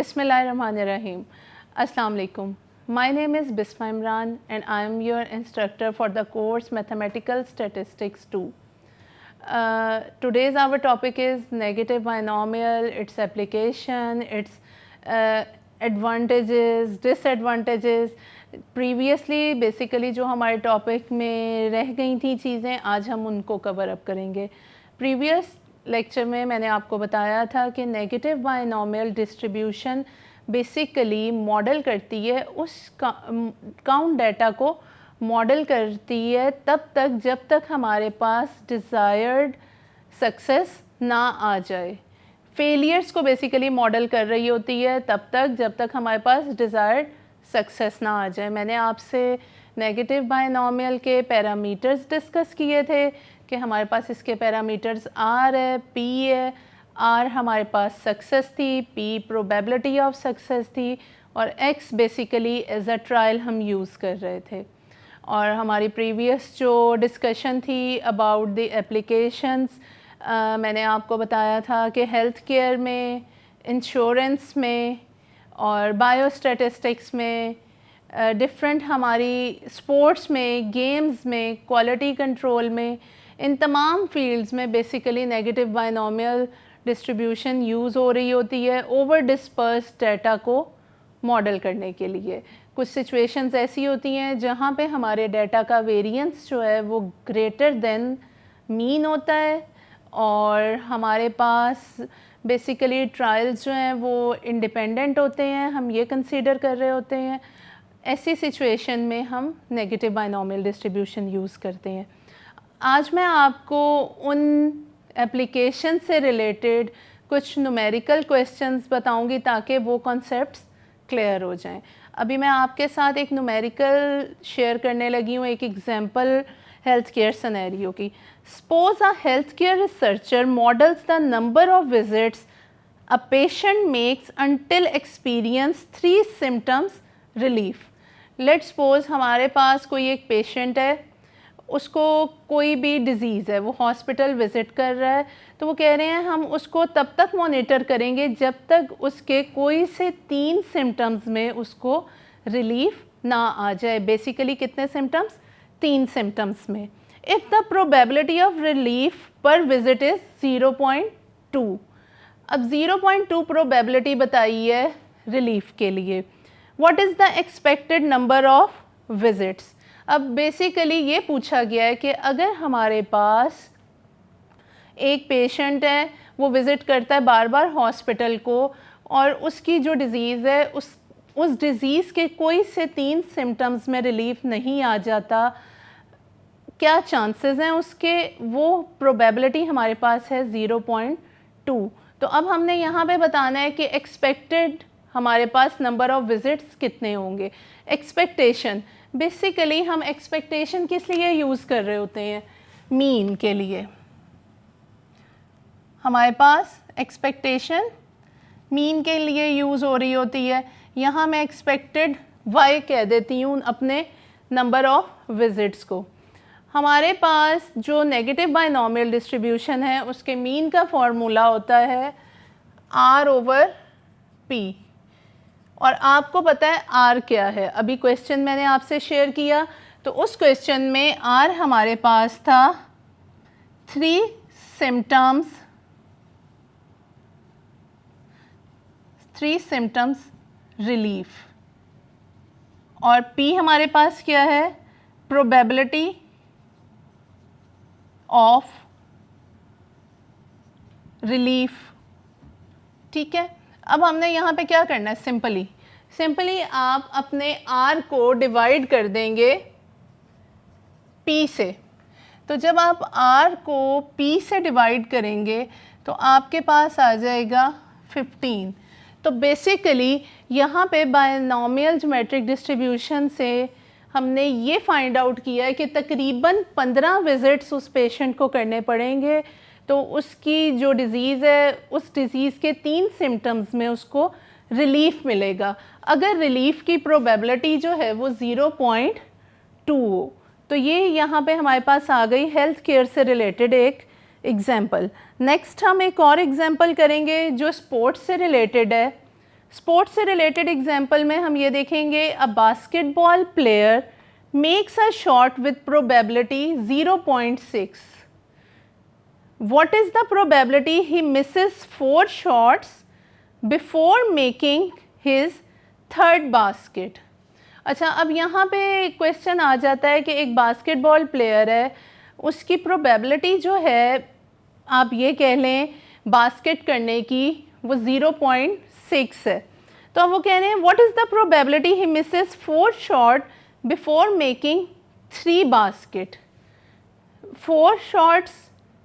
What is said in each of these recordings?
Bismillahirrahmanirrahim. Assalamu alaikum. My name is Bisma Imran and I am your instructor for the course Mathematical Statistics 2. Today's our topic is negative binomial, its application, its advantages, disadvantages. Previously basically जो हमारे topic में रह गई थी चीज़ें आज हम उनको कवर अप करेंगे. प्रीवियस लेक्चर में मैंने आपको बताया था कि negative binomial distribution basically model करती है उस काउंट डाटा को मॉडल करती है तब तक जब तक हमारे पास डिज़ायर्ड सक्सेस ना आ जाए. फेलियर्स को बेसिकली मॉडल कर रही होती है तब तक जब तक हमारे पास डिज़ायर्ड सक्सेस ना आ जाए. मैंने आपसे नेगेटिव बायनॉमियल के पैरामीटर्स डिस्कस किए थे कि हमारे पास इसके पैरामीटर्स आर है, पी है. आर हमारे पास सक्सेस थी, पी प्रोबेबिलिटी ऑफ सक्सेस थी और X basically as a trial हम यूज़ कर रहे थे. और हमारी प्रीवियस जो डिस्कशन थी अबाउट द एप्लीकेशंस मैंने आपको बताया था कि हेल्थ केयर में, इंश्योरेंस में और बायोस्टैटिस्टिक्स में, डिफरेंट हमारी स्पोर्ट्स में, गेम्स में, क्वालिटी कंट्रोल में, इन तमाम फील्ड्स में basically negative binomial distribution use हो रही होती है ओवर डिस्पर्स डाटा को मॉडल करने के लिए. कुछ सिचुएशंस ऐसी होती हैं जहाँ पे हमारे डाटा का वेरिएंस जो है वो ग्रेटर देन मीन होता है और हमारे पास बेसिकली ट्रायल्स जो हैं वो इंडिपेंडेंट होते हैं, हम ये कंसीडर कर रहे होते हैं. ऐसी सिचुएशन में हम नेगेटिव बायनॉमियल डिस्ट्रीब्यूशन यूज़ करते हैं. आज मैं आपको उन एप्लीकेशन से रिलेटेड कुछ न्यूमेरिकल क्वेश्चंस बताऊंगी ताकि वो कॉन्सेप्ट्स क्लियर हो जाएं. अभी मैं आपके साथ एक न्यूमेरिकल शेयर करने लगी हूँ, एक एग्जांपल हेल्थ केयर सिनेरियो की. Suppose a health care researcher models the number of visits a patient makes until experience 3 symptoms relief. Let's suppose हमारे पास कोई एक पेशेंट है, उसको कोई भी डिज़ीज़ है, वो हॉस्पिटल विज़िट कर रहा है, तो वो कह रहे हैं हम उसको तब तक मॉनिटर करेंगे जब तक उसके कोई से 3 सिम्टम्स में उसको रिलीफ ना आ जाए. बेसिकली कितने सिम्टम्स? 3 सिम्टम्स में. If the probability of relief पर विज़िट इज़ 0.2. अब 0.2 प्रोबेबिलिटी बताई है रिलीफ के लिए. What is the expected number of visits? अब बेसिकली ये पूछा गया है कि अगर हमारे पास एक पेशेंट है, वो विज़िट करता है बार बार हॉस्पिटल को और उसकी जो डिज़ीज़ है उस डिज़ीज़ के कोई से 3 सिम्टम्स में रिलीफ नहीं आ जाता, क्या चांसेस हैं उसके? वो प्रोबेबिलिटी हमारे पास है 0.2. तो अब हमने यहाँ पे बताना है कि एक्सपेक्टेड हमारे पास नंबर ऑफ़ विज़िट्स कितने होंगे. एक्सपेक्टेशन बेसिकली हम एक्सपेक्टेशन किस लिए यूज़ कर रहे होते हैं? मीन के लिए. हमारे पास एक्सपेक्टेशन मीन के लिए यूज़ हो रही होती है. यहाँ मैं एक्सपेक्टेड वाई कह देती हूँ अपने नंबर ऑफ़ विज़िट्स को. हमारे पास जो नेगेटिव बायनॉमियल डिस्ट्रीब्यूशन है उसके मीन का फॉर्मूला होता है R/P. और आपको पता है R क्या है. अभी क्वेश्चन मैंने आपसे शेयर किया तो उस क्वेश्चन में R हमारे पास था 3 सिम्टम्स रिलीफ और P हमारे पास क्या है? Probability of relief. ठीक है. अब हमने यहाँ पे क्या करना है? सिंपली आप अपने R को डिवाइड कर देंगे P से. तो जब आप R को P से डिवाइड करेंगे तो आपके पास आ जाएगा 15. तो बेसिकली यहाँ पे बायनॉमियल ज्योमेट्रिक डिस्ट्रीब्यूशन से हमने ये फाइंड आउट किया है कि तकरीबन 15 विज़िट्स उस पेशेंट को करने पड़ेंगे तो उसकी जो डिज़ीज़ है उस डिज़ीज़ के 3 सिम्टम्स में उसको रिलीफ मिलेगा. अगर रिलीफ की प्रोबेबिलिटी जो है वो 0.2 हो. तो ये यहाँ पे हमारे पास आ गई हेल्थ केयर से रिलेटेड एक एग्जाम्पल. नेक्स्ट हम एक और एग्जाम्पल करेंगे जो स्पोर्ट्स से रिलेटेड है. स्पोर्ट्स से रिलेटेड एग्जाम्पल में हम ये देखेंगे, a basketball player makes a shot with probability 0.6. What is the probability he misses 4 shots before making his third basket? अच्छा, अब यहाँ पे क्वेश्चन आ जाता है कि एक बास्केटबॉल प्लेयर है, उसकी प्रोबेबिलिटी जो है आप ये कह लें बास्केट करने की वो 0.6 है। तो अब वो कह रहे हैं what is the probability he Mrs 4 shot before making 3 basket. 4 shots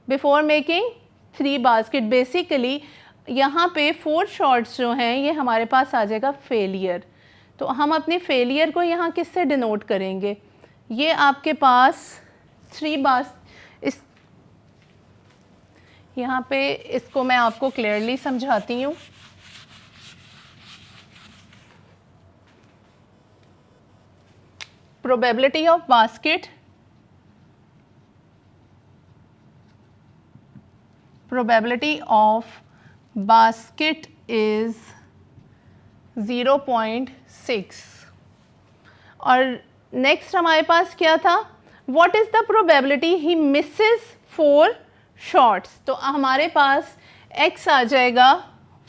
before making 3 basket, basically यहाँ पे 4 शॉट्स जो हैं ये हमारे पास आ जाएगा फेलियर। तो हम अपने फेलियर को यहाँ किससे डिनोट करेंगे, ये आपके पास 3 इस यहाँ पे इसको मैं आपको क्लियरली समझाती हूँ। Probability of basket, probability of basket is 0.6। और नेक्स्ट हमारे पास क्या था, what is the probability he misses 4 shots। तो हमारे पास x आ जाएगा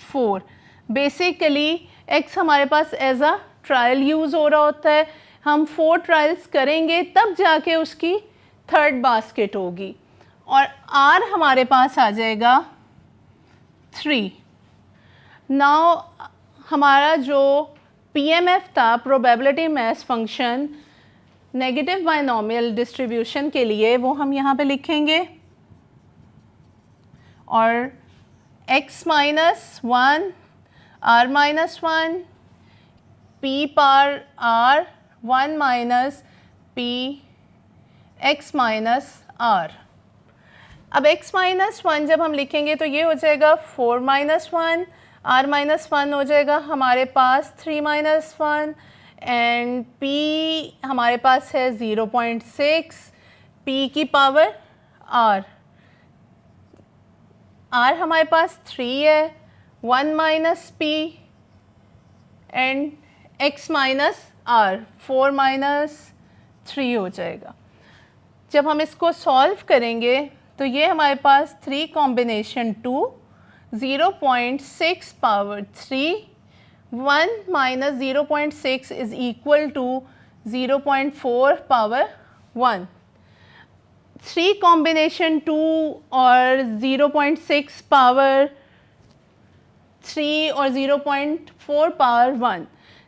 4। बेसिकली x हमारे पास एज अ ट्रायल यूज़ हो रहा होता है, हम 4 ट्रायल्स करेंगे तब जाके उसकी 3rd बास्केट होगी, और R हमारे पास आ जाएगा 3। नाउ हमारा जो PMF था, probability mass function negative binomial distribution के लिए, वो हम यहाँ पे लिखेंगे, और x minus 1 R minus 1 P power R 1 minus P x minus R। अब x माइनस 1 जब हम लिखेंगे तो ये हो जाएगा 4 माइनस 1, R माइनस 1 हो जाएगा हमारे पास 3 माइनस 1, एंड P हमारे पास है 0.6, P की पावर R। R हमारे पास 3 है, 1 minus P and x minus R 4 minus 3 हो जाएगा। जब हम इसको सॉल्व करेंगे तो ये हमारे पास 3 combination 2, 0.6 power 3, 1 minus 0.6 is equal to 0.4 power 1। 3 combination 2 और 0.6 पावर 3 और 0.4 पावर 1,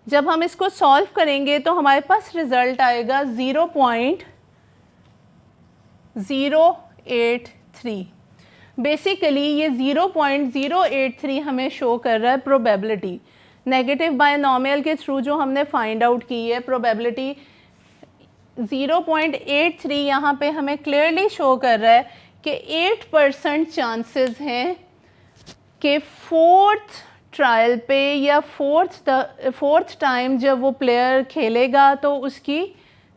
जब हम इसको सॉल्व करेंगे तो हमारे पास रिज़ल्ट आएगा 0.083। बेसिकली ये 0.083 हमें शो कर रहा है प्रोबेबिलिटी, नेगेटिव बायनॉमियल के थ्रू जो हमने फाइंड आउट की है प्रोबेबिलिटी 0.83 यहाँ पे हमें क्लियरली शो कर रहा है कि 8% चांसेस हैं कि 4th ट्रायल पे या फोर्थ टाइम जब वो प्लेयर खेलेगा तो उसकी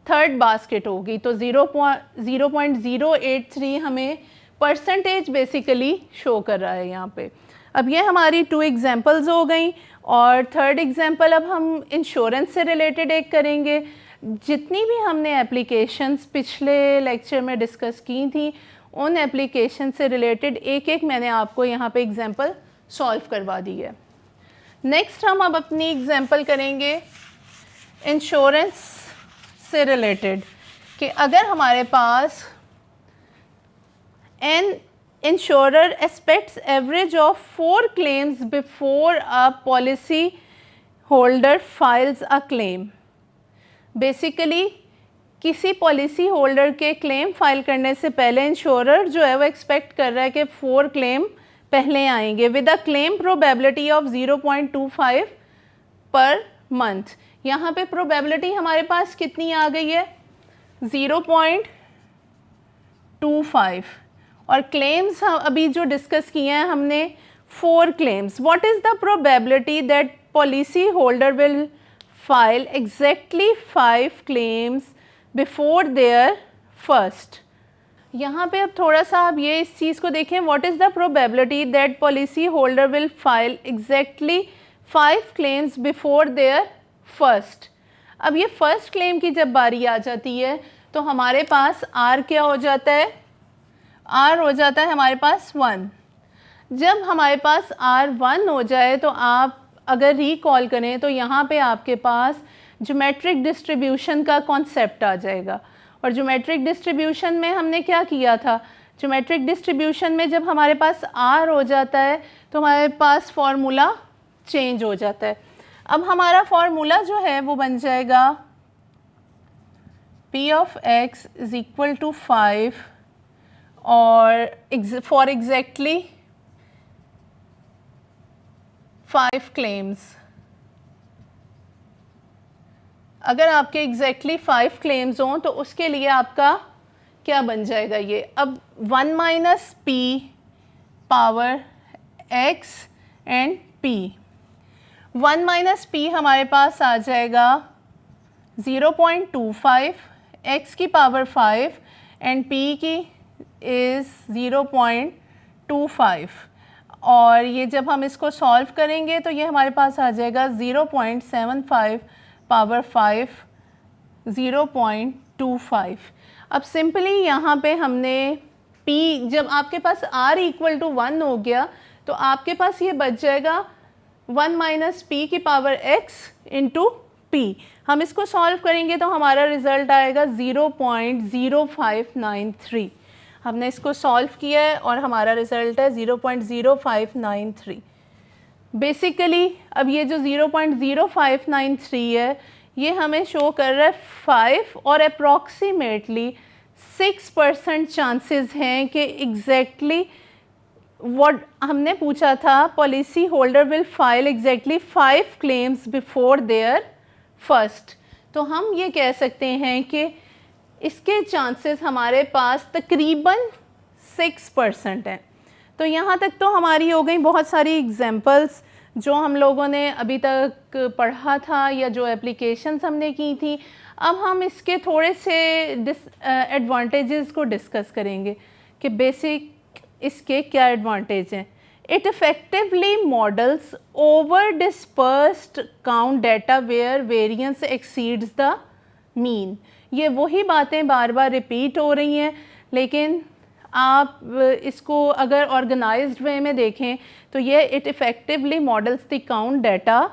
3rd बास्केट होगी। तो 0.083 हमें परसेंटेज बेसिकली शो कर रहा है यहाँ पे। अब ये हमारी 2 एग्जांपल्स हो गई, और 3rd एग्जांपल अब हम इंश्योरेंस से रिलेटेड एक करेंगे। जितनी भी हमने एप्लीकेशंस पिछले लेक्चर में डिस्कस की थी, उन एप्लीकेशन से रिलेटेड एक एक मैंने आपको यहाँ पे एग्जांपल सॉल्व करवा दी है। नेक्स्ट हम अब अपनी एग्जांपल करेंगे इंश्योरेंस से रिलेटेड, कि अगर हमारे पास an insurer expects average of 4 claims before a policy holder files a claim. Basically किसी पॉलिसी होल्डर के क्लेम फाइल करने से पहले इंश्योरर जो है वो एक्सपेक्ट कर रहा है कि 4 क्लेम पहले आएंगे with a claim probability of 0.25 per month. यहाँ पे प्रोबेबिलिटी हमारे पास कितनी आ गई है, 0.25, और क्लेम्स अभी जो डिस्कस किए हैं हमने 4 claims. What is the probability that policy holder will file exactly 5 claims before their first. यहाँ पे अब थोड़ा सा आप ये इस चीज़ को देखें, what is the probability that policy holder will file exactly 5 claims before their first. अब ये फर्स्ट क्लेम की जब बारी आ जाती है तो हमारे पास आर क्या हो जाता है, आर हो जाता है हमारे पास 1। जब हमारे पास आर 1 हो जाए तो आप अगर रिकॉल करें तो यहाँ पे आपके पास ज्योमेट्रिक डिस्ट्रीब्यूशन का कॉन्सेप्ट आ जाएगा। और ज्योमेट्रिक डिस्ट्रीब्यूशन में हमने क्या किया था, ज्योमेट्रिक डिस्ट्रीब्यूशन में जब हमारे पास आर हो जाता है तो हमारे पास फॉर्मूला चेंज हो जाता है। अब हमारा फॉर्मूला जो है वो बन जाएगा p of x is equal to 5 और फॉर एग्जैक्टली 5 क्लेम्स। अगर आपके एग्जैक्टली 5 क्लेम्स हों तो उसके लिए आपका क्या बन जाएगा ये, अब 1 minus p power x and p। 1 minus p हमारे पास आ जाएगा 0.25, x की पावर 5 एंड p की इज़ 0.25। और ये जब हम इसको सॉल्व करेंगे तो ये हमारे पास आ जाएगा 0.75 पावर 5 0.25। अब सिंपली यहाँ पे हमने p, जब आपके पास r इक्वल टू 1 हो गया तो आपके पास ये बच जाएगा 1 माइनस p की पावर x इंटू p। हम इसको सॉल्व करेंगे तो हमारा रिज़ल्ट आएगा 0.0593। हमने इसको सॉल्व किया है और हमारा रिज़ल्ट है 0.0593। बेसिकली अब ये जो 0.0593 है ये हमें शो कर रहा है 5 और अप्रॉक्सीमेटली 6% चांसेस हैं कि एग्जैक्टली व्हाट हमने पूछा था, policy holder will file exactly 5 claims before their first. तो हम ये कह सकते हैं कि इसके चांसेस हमारे पास तकरीबन 6% हैं। तो यहाँ तक तो हमारी हो गई बहुत सारी एग्जांपल्स जो हम लोगों ने अभी तक पढ़ा था या जो एप्लीकेशंस हमने की थी। अब हम इसके थोड़े से एडवांटेजेस को डिस्कस करेंगे कि बेसिक इसके क्या एडवांटेज हैं। It effectively models over dispersed count data where variance exceeds the mean. ये वही बातें बार बार रिपीट हो रही हैं, लेकिन आप इसको अगर ऑर्गेनाइज्ड वे में देखें तो ये it effectively models the count data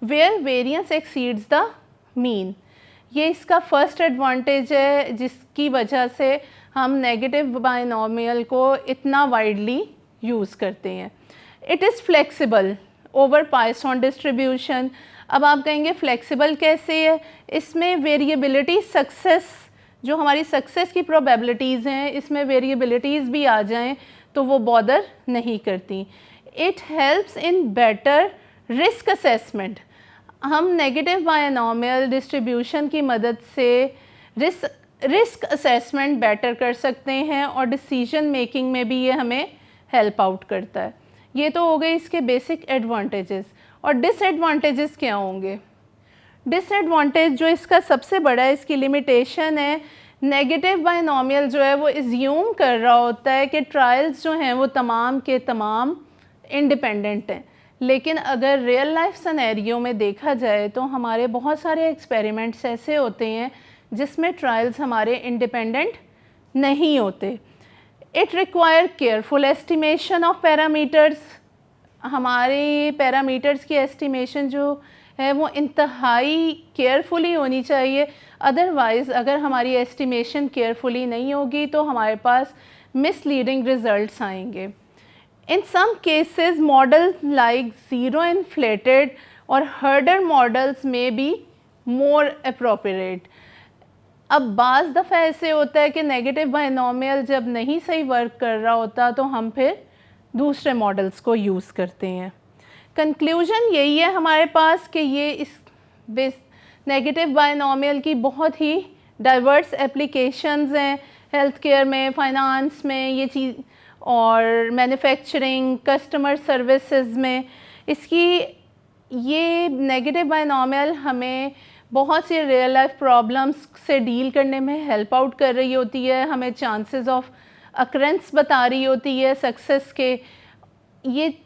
where variance exceeds the mean. ये इसका फर्स्ट एडवांटेज है जिसकी वजह से हम नेगेटिव बायनॉमियल को इतना वाइडली यूज़ करते हैं। It is flexible over Python distribution. अब आप कहेंगे फ्लेक्सिबल कैसे है, इसमें वेरिएबिलिटी सक्सेस, जो हमारी सक्सेस की प्रोबेबिलिटीज़ हैं इसमें वेरिएबिलिटीज़ भी आ जाएं तो वो बॉदर नहीं करती। It helps in better risk assessment. हम नेगेटिव बायनॉमियल डिस्ट्रीब्यूशन की मदद से रिस्क असेसमेंट बेटर कर सकते हैं और डिसीजन मेकिंग में भी ये हमें हेल्प आउट करता है। ये तो हो गए इसके बेसिक एडवांटेजेस। और डिसएडवांटेजेस क्या होंगे? डिसएडवांटेज जो इसका सबसे बड़ा है, इसकी लिमिटेशन है, नेगेटिव बायनॉमियल जो है वो इज्यूम कर रहा होता है कि ट्रायल्स जो हैं वो तमाम के तमाम इंडिपेंडेंट हैं। लेकिन अगर रियल लाइफ सिनेरियो में देखा जाए तो हमारे बहुत सारे एक्सपेरिमेंट्स ऐसे होते हैं जिसमें ट्रायल्स हमारे इंडिपेंडेंट नहीं होते। It require careful estimation of parameters. हमारे पैरामीटर्स की एस्टिमेशन जो है वो इंतहाई केयरफुली होनी चाहिए, अदरवाइज़ अगर हमारी एस्टिमेशन केयरफुली नहीं होगी तो हमारे पास मिसलीडिंग रिजल्ट्स आएंगे। In some cases models like zero inflated और हर्डर मॉडल्स में बी मोर अप्रोप्रिएट। अब बाज़ दफ़ा ऐसे होता है कि नेगेटिव बायनॉमियल जब नहीं सही वर्क कर रहा होता तो हम फिर दूसरे मॉडल्स को यूज़ करते हैं। कंक्लूजन यही है हमारे पास कि ये इस नेगेटिव बायनॉमियल की बहुत ही डाइवर्स एप्लीकेशंस हैं, हेल्थ केयर में, फाइनेंस में, ये चीज़ और मैन्युफैक्चरिंग, कस्टमर सर्विसेज में। इसकी ये नेगेटिव बायनॉमियल हमें बहुत सी रियल लाइफ प्रॉब्लम्स से डील करने में हेल्प आउट कर रही होती है, हमें चांसेस ऑफ अकरेंस बता रही होती है सक्सेस के। ये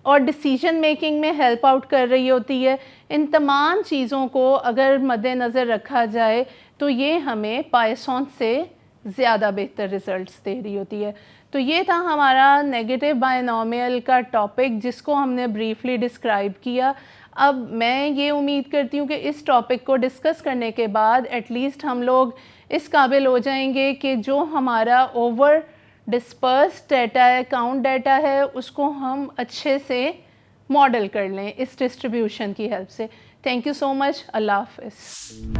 और डिसीजन मेकिंग में हेल्प आउट कर रही होती है। इन तमाम चीज़ों को अगर मद्देनज़र रखा जाए तो ये हमें पाइथन से ज़्यादा बेहतर रिज़ल्ट्स दे रही होती है। तो ये था हमारा नेगेटिव बायनॉमियल का टॉपिक, जिसको हमने ब्रीफली डिस्क्राइब किया। अब मैं ये उम्मीद करती हूँ कि इस टॉपिक को डिस्कस करने के बाद एटलीस्ट हम लोग इस काबिल हो जाएंगे कि जो हमारा ओवर डिस्पर्स डाटा है, काउंट डाटा है, उसको हम अच्छे से मॉडल कर लें इस डिस्ट्रीब्यूशन की हेल्प से। Thank you so much. अल्लाह हाफ़िज़।